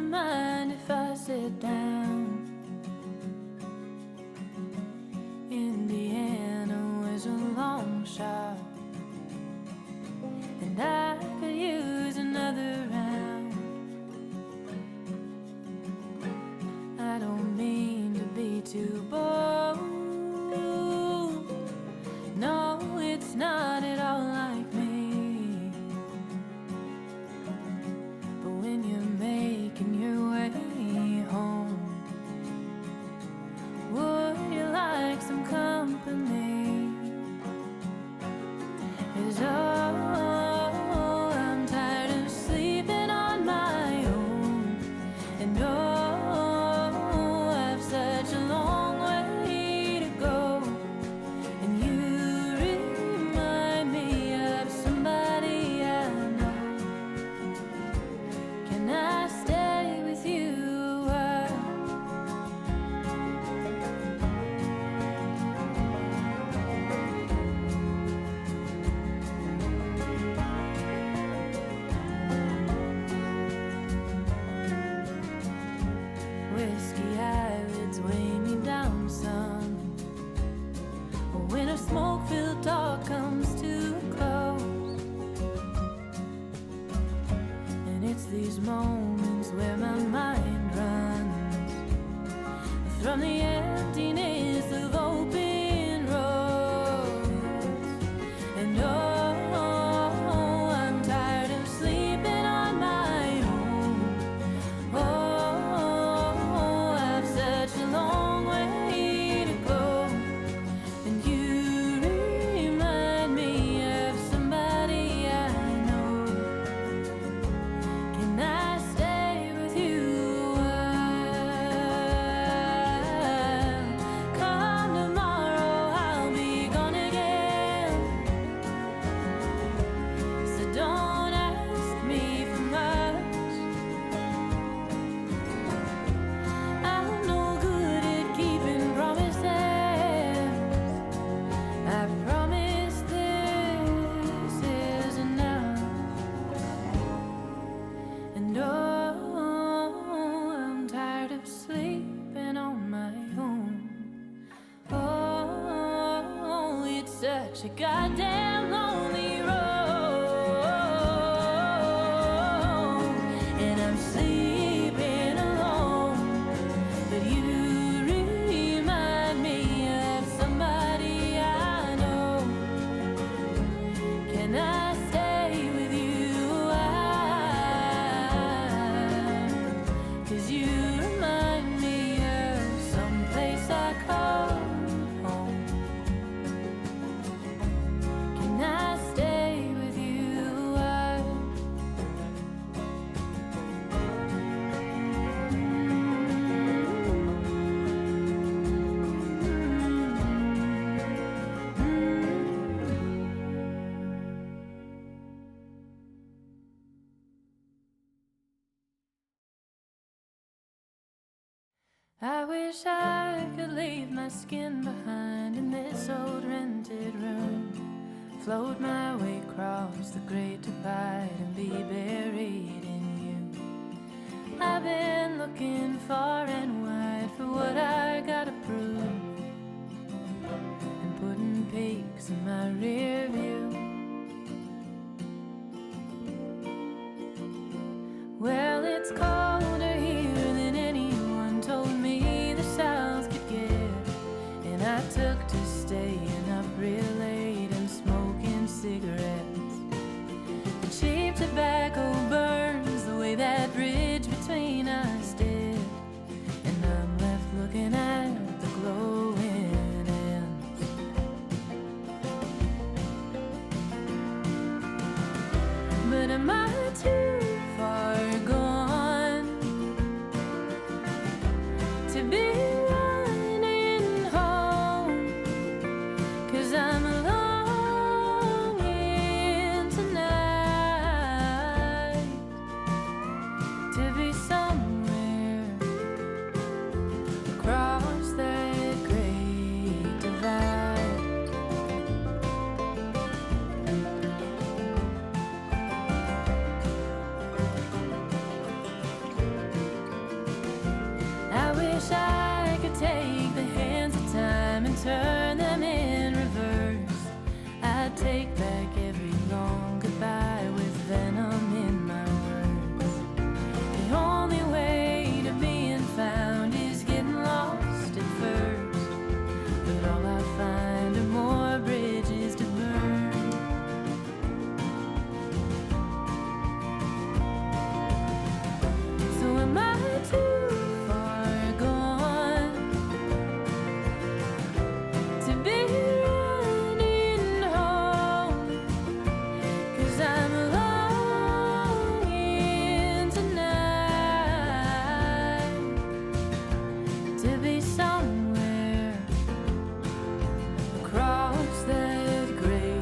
mind if I sit down? Indiana was a long shot, and I could use another round. I don't mean to be too bold. No, it's not at all like me. But when you're making your way home, would you like some company? 'Cause oh, I'm tired of sleeping on my own. And oh, I've such a long way to go. And you remind me of somebody I know. Can I stay with you a while? Whiskey eyelids weigh me down some. When a smoke-filled talk comes too close, and it's these moments where my mind runs from the emptiness of open roads. And oh, I'm tired of sleeping on my own. Oh, I've such a long way to go. And you remind me of somebody I know. Can I stay with you a while? Come tomorrow, I'll be gone again. So don't ask me for much. I'm no good at keeping promises. I promise this is enough. And oh, I'm tired of sleeping on my own. Oh, it's such a goddamn lonely road, and I'm sleeping alone. But you remind me of somebody I know. Can I stay with you a while? 'Cause you remind me of someplace I call home. Can I stay with you a while? I wish I could leave my skin behind in this old rented room, float my way across the great divide and be buried in you. I've been looking far and wide for what I gotta prove, and putting peaks in my rear view. Well, it's colder here than anyone told me the South could get, and I took to staying up real late and smoking cigarettes. The cheap tobacco burns the way that bridge between us did, and I'm left looking at the glowing ends. But am I too far gone to be running home? 'Cause I'm longing tonight to be somewhere across that great divide. turn them in reverse. I'd take back every long goodbye with venom in my words. The only way to being found is getting lost at first, but all I find are more bridges to burn. So am I too far gone to be running home? 'Cause I'm longing tonight to be somewhere across that great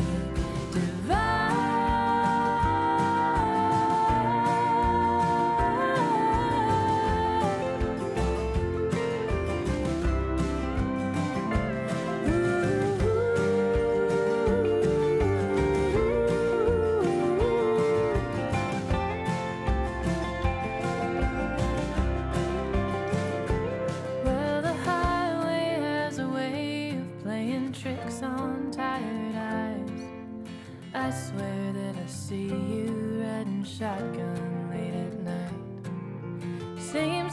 Well, the highway has a way of playing tricks on tired eyes. I swear that I see you riding shotgun late at night. Same